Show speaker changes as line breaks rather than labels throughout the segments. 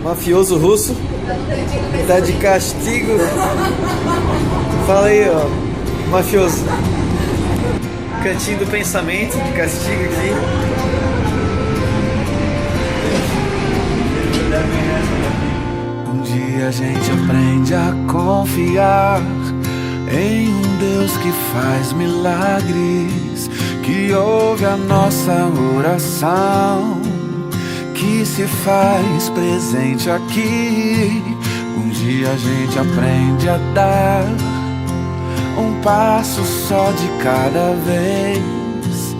Mafioso russo tá de castigo. Fala aí, ó, mafioso. Cantinho do pensamento, de castigo aqui.
Um dia a gente aprende a confiar em um Deus que faz milagres, que ouve a nossa oração, que se faz presente aqui. Um dia a gente aprende a dar um passo só de cada vez,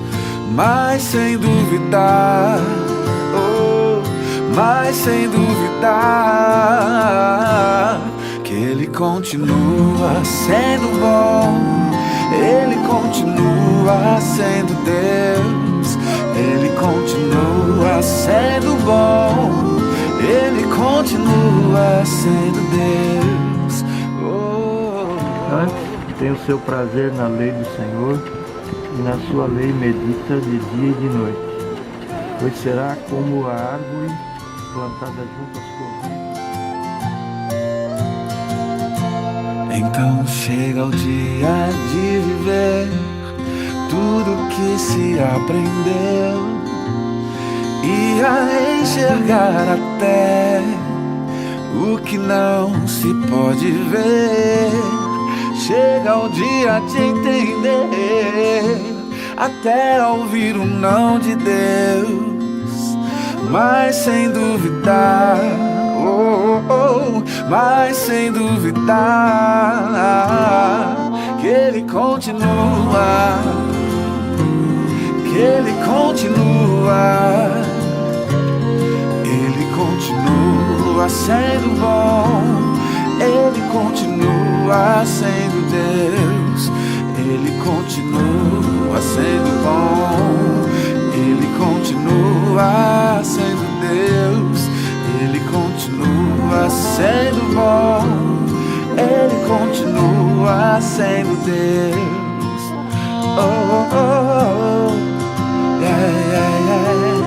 mas sem duvidar, mas sem duvidar que Ele continua sendo bom, Ele continua sendo Deus, Ele continua sendo bom, Ele continua sendo Deus.
Antes, tem o seu prazer na lei do Senhor, e na sua lei medita de dia e de noite, pois será como a árvore plantada junto às correntes.
Então chega o dia de viver tudo que se aprendeu e a enxergar até o que não se pode ver. Chega o dia de entender, até ouvir o não de Deus, mas sem duvidar, mas sem duvidar que Ele continua, que Ele continua, Ele continua sendo bom, Ele continua sendo Deus, Ele continua sendo bom, Ele continua sendo Deus, Ele continua sendo bom, Ele continua sendo Deus. Oh, oh, oh, yeah, yeah, yeah.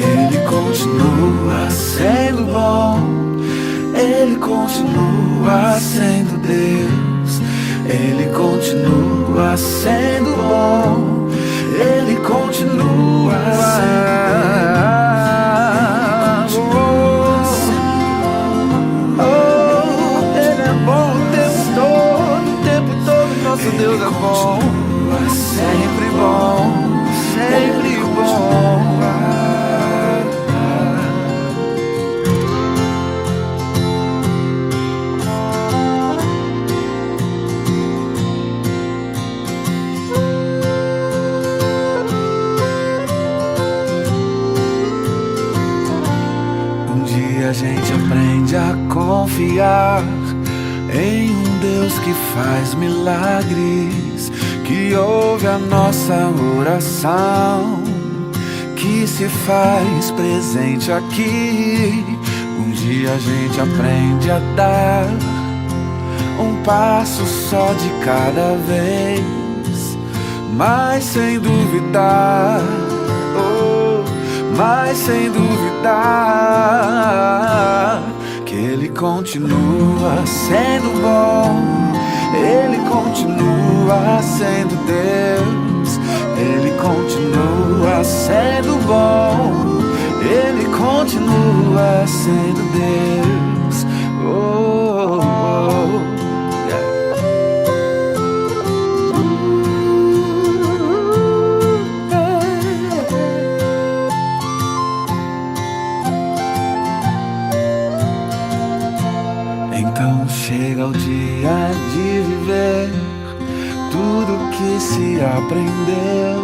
Ele continua sendo bom, Ele continua sendo Deus, Ele continua sendo bom, Ele continua sendo Ele é bom o tempo todo, nosso Deus é bom, sempre bom, sempre bom. A gente aprende a confiar em um Deus que faz milagres, que ouve a nossa oração, que se faz presente aqui. Um dia a gente aprende a dar um passo só de cada vez, mas sem duvidar, mas sem duvidar que Ele continua sendo bom, Ele continua sendo Deus, Ele continua sendo bom, Ele continua sendo Deus. Oh, oh, yeah. Então chega o dia de viver tudo que se aprendeu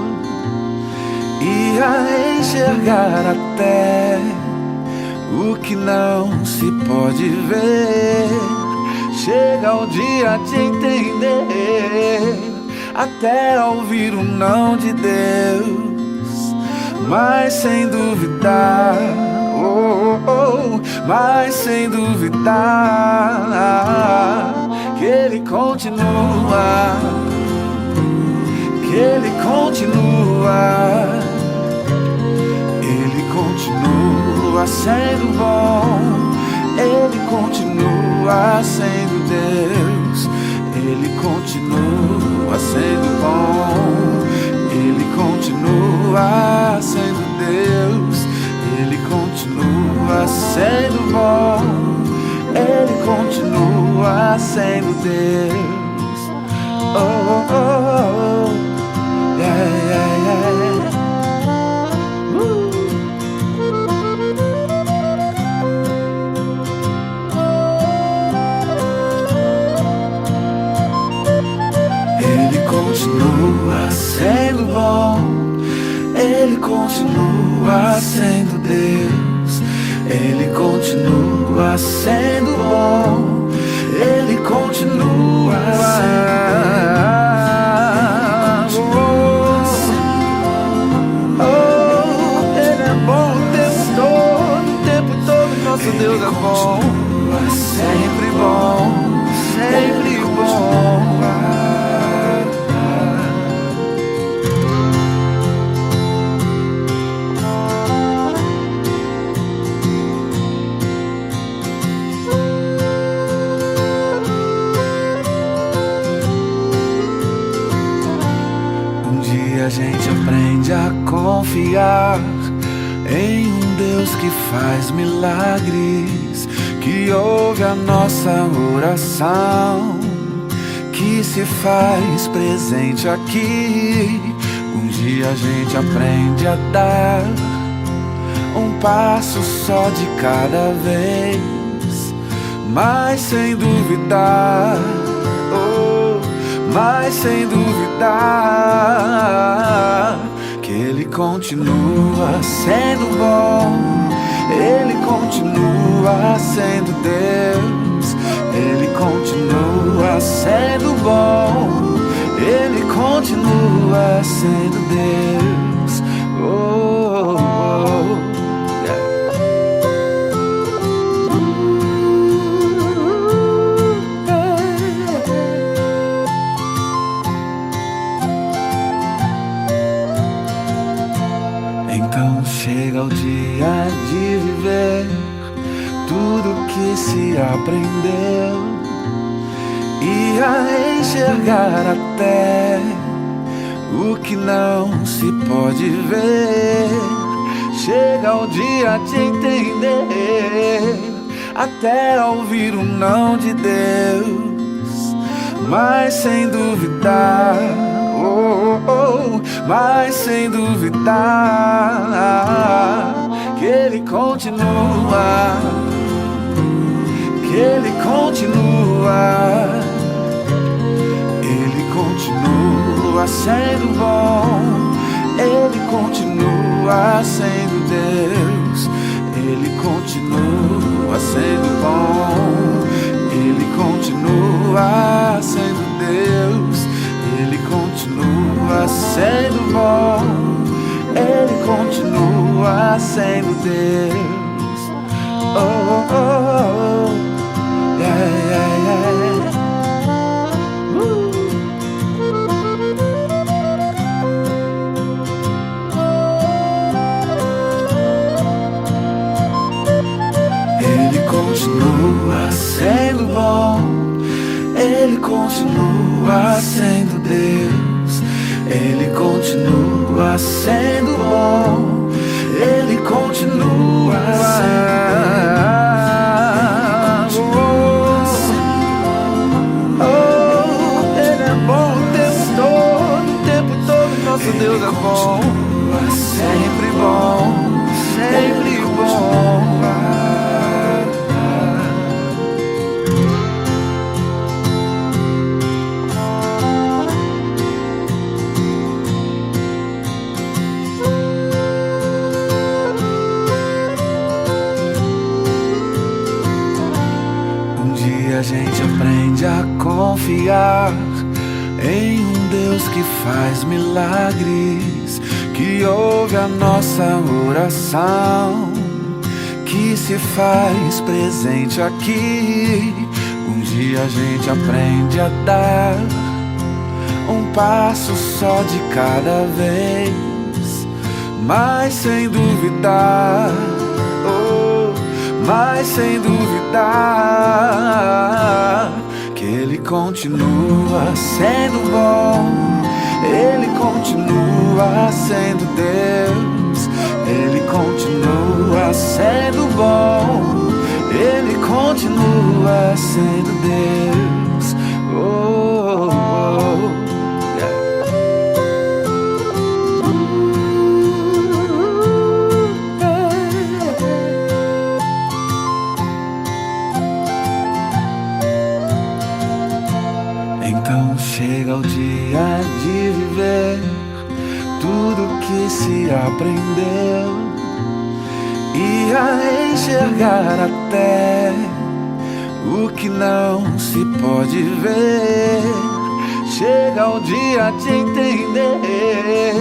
e a enxergar até o que não se pode ver. Chega o dia de entender, até ouvir o não de Deus, mas sem duvidar, mas sem duvidar que Ele continua, que Ele continua, Ele continua sendo bom, Ele continua sendo Deus, Ele continua sendo bom, Ele continua sendo Deus, Ele continua sendo bom, Ele continua sendo Deus. Oh, oh, oh, oh. Yeah, yeah, yeah. Ele continua sendo bom, Ele continua sendo Deus, Ele continua sendo bom, Ele continua sendo bom. Oh, Ele é bom o tempo todo, nosso Deus é bom, sempre bom, sempre bom. A gente aprende a confiar em um Deus que faz milagres, que ouve a nossa oração, que se faz presente aqui. Um dia a gente aprende a dar um passo só de cada vez, mas sem duvidar, mas sem duvidar que Ele continua sendo bom, Ele continua sendo Deus, Ele continua sendo bom, Ele continua sendo Deus. Oh, oh, yeah. Então chega o dia de viver tudo que se aprendeu e a enxergar até o que não se pode ver. Chega o dia de entender, até ouvir o não de Deus, mas sem duvidar, mas sem duvidar que Ele continua, que Ele continua, Ele continua sendo bom, Ele continua sendo Deus, Ele continua sendo bom, Ele continua sendo Deus, Ele continua sendo bom, Ele continua sendo Deus. Oh, oh, oh, yeah, yeah, yeah. Ele continua sendo bom, Ele continua sendo Deus, Ele continua sendo bom, Ele continua sendo bom. Oh, Ele é bom o tempo todo, nosso Deus é bom, sempre bom, sempre bom. A gente aprende a confiar em um Deus que faz milagres, que ouve a nossa oração, que se faz presente aqui. Um dia E a gente aprende a dar um passo só de cada vez, mas sem duvidar, mas sem duvidar que Ele continua sendo bom, Ele continua sendo Deus, Ele continua sendo bom, Ele continua sendo Deus. Oh, oh, yeah. Então chega o dia de viver tudo que se aprendeu e a enxergar até o que não se pode ver. Chega o dia de entender,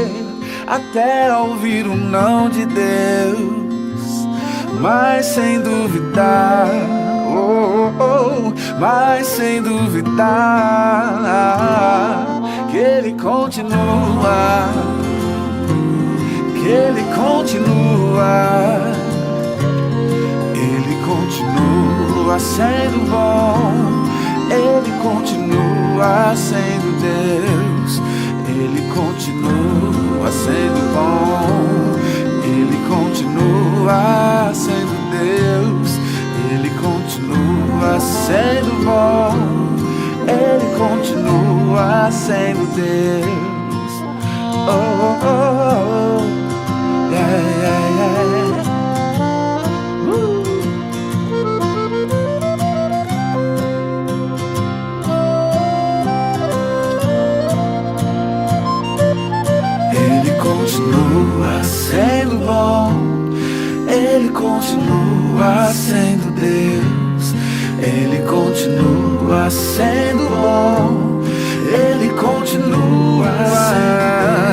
até ouvir o não de Deus, mas sem duvidar, mas sem duvidar que Ele continua, que Ele continua, Ele continua sendo bom, Ele continua sendo Deus, Ele continua sendo bom, Ele continua sendo Deus, Ele continua sendo bom, Ele continua sendo Deus. Oh, oh, oh, yeah, yeah, yeah. Ele continua sendo bom, Ele continua sendo Deus, Ele continua sendo bom, Ele continua sendo Deus.